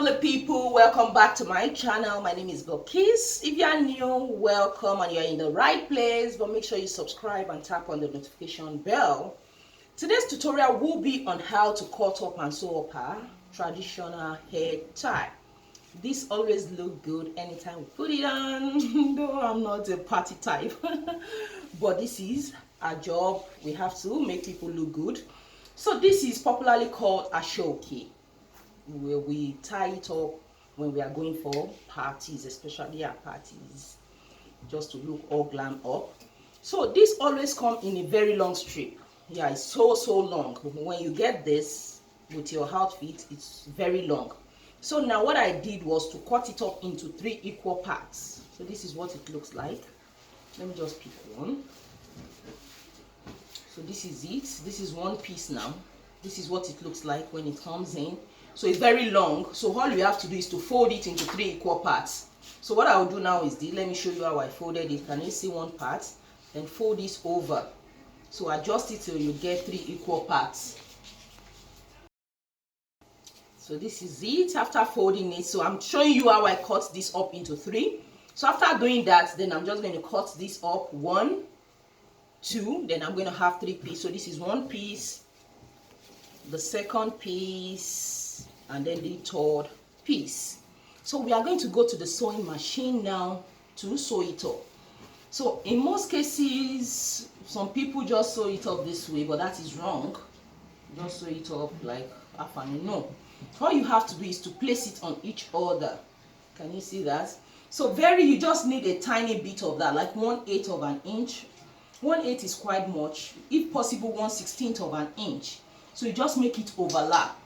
lovely people, welcome back to my channel. My name is Belkis. If you are new, welcome and you're in the right place, but make sure you subscribe and tap on the notification bell. Today's tutorial will be on how to cut up and sew up our traditional hair tie. This always look good anytime we put it on, though I'm not a party type. But this is our job. We have to make people look good. So this is popularly called Aso Oke, where we tie it up when we are going for parties, especially our parties, just to look all glam up. So this always come in a very long strip. Yeah, it's so long. When you get this with your outfit, it's very long. So now what I did was to cut it up into 3 equal parts. So this is what it looks like. Let me just pick one. So this is it. This is one piece now. This is what it looks like when it comes in. So it's very long. So all you have to do is to fold it into 3 equal parts. So what I will do now is this. Let me show you how I folded it. Can you see one part? Then fold this over. So adjust it till you get 3 equal parts. So this is it after folding it. So I'm showing you how I cut this up into 3. So after doing that, then I'm just going to cut this up 1, 2, then I'm going to have 3 pieces. So this is one piece, the second piece, and then the third piece. So we are going to go to the sewing machine now to sew it up. So in most cases, some people just sew it up this way, but that is wrong. Just sew it up like half and no. All you have to do is to place it on each other. Can you see that? So you just need a tiny bit of that, like 1/8 of an inch. 1/8 is quite much. If possible, 1/16 of an inch. So you just make it overlap.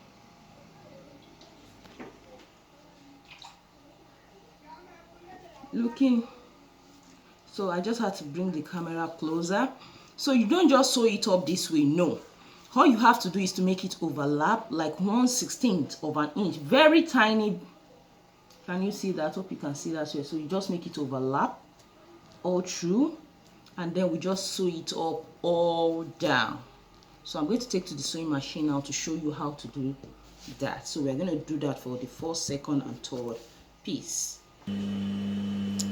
Looking. So I just had to bring the camera closer. So you don't just sew it up this way, no. All you have to do is to make it overlap like 1/16 of an inch. Very tiny. Can you see that? Hope you can see that here. So you just make it overlap all through. And then we just sew it up all down. So I'm going to take to the sewing machine now to show you how to do that. So we're going to do that for the first, second, and third piece.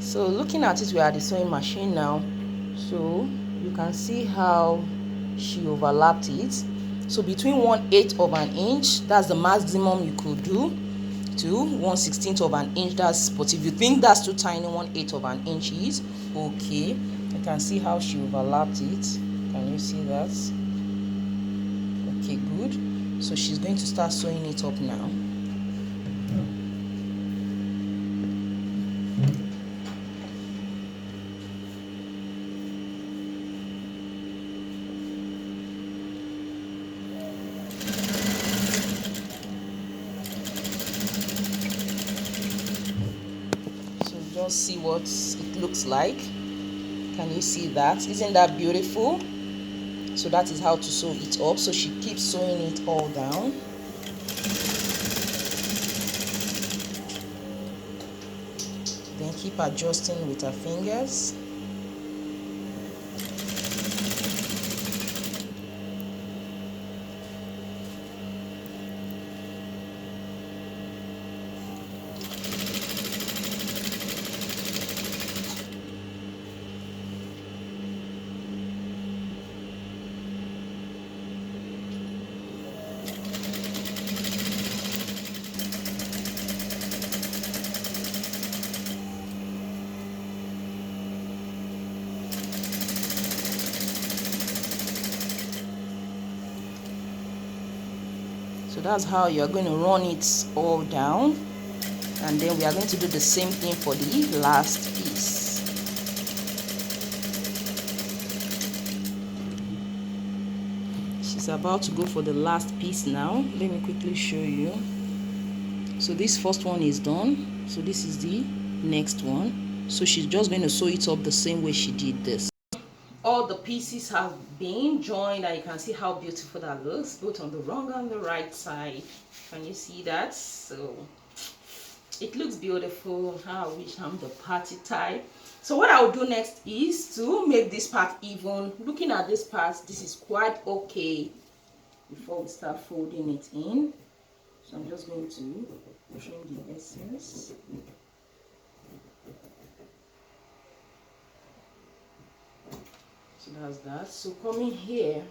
So looking at it, we are at the sewing machine now. So you can see how she overlapped it. So between 1/8 of an inch, that's the maximum you could do, to 1/16 of an inch. But if you think that's too tiny, 1/8 of an inch is okay. You can see how she overlapped it. Can you see that? Okay, good. So she's going to start sewing it up now. So just see what it looks like. Can you see that? Isn't that beautiful? So that is how to sew it up. So she keeps sewing it all down. Then keep adjusting with her fingers. So that's how you're going to run it all down. And then we are going to do the same thing for the last piece. She's about to go for the last piece now. Let me quickly show you. So this first one is done. So this is the next one. So she's just going to sew it up the same way she did this. All the pieces have been joined, and you can see how beautiful that looks, both on the wrong and the right side. Can you see that? So it looks beautiful. I wish I'm the party type. So what I'll do next is to make this part even. Looking at this part, this is quite okay before we start folding it in. So I'm just going to trim the excess. So that's that. So coming here,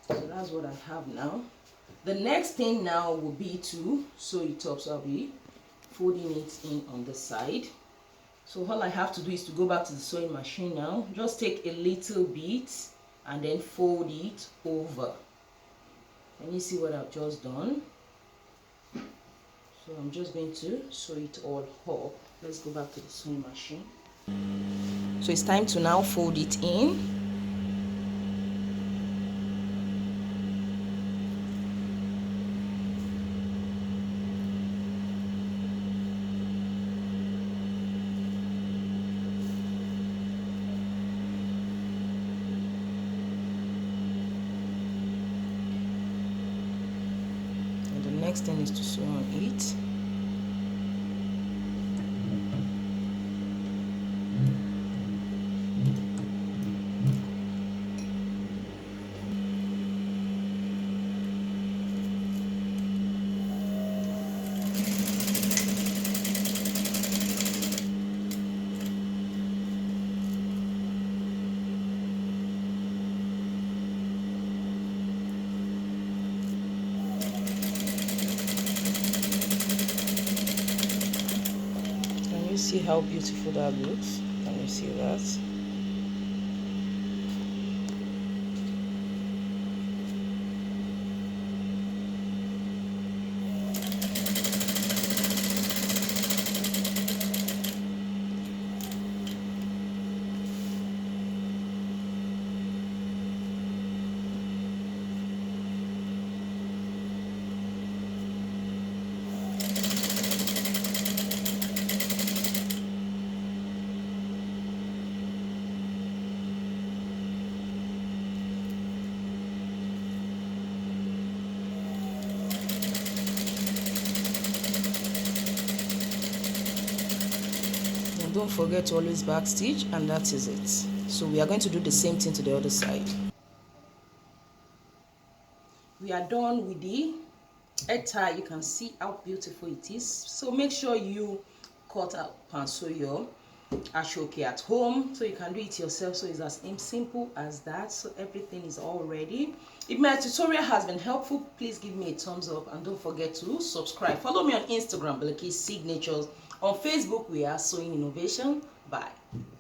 so that's what I have now. The next thing now will be to sew it up. So I'll be folding it in on the side. So all I have to do is to go back to the sewing machine now. Just take a little bit and then fold it over. Can you see what I've just done? So I'm just going to sew it all up. Let's go back to the sewing machine. So it's time to now fold it in. And the next thing is to sew on it. See how beautiful that looks? Can you see that? Don't forget to always back stitch, and that is it. So we are going to do the same thing to the other side. We are done with the head tie. You can see how beautiful it is. So make sure you cut out and sew your Aso Oke at home, so you can do it yourself. So it's as simple as that. So everything is all ready. If my tutorial has been helpful, please give me a thumbs up and don't forget to subscribe. Follow me on Instagram, Belakis Signatures. On Facebook, we are Sewing Innovation. Bye.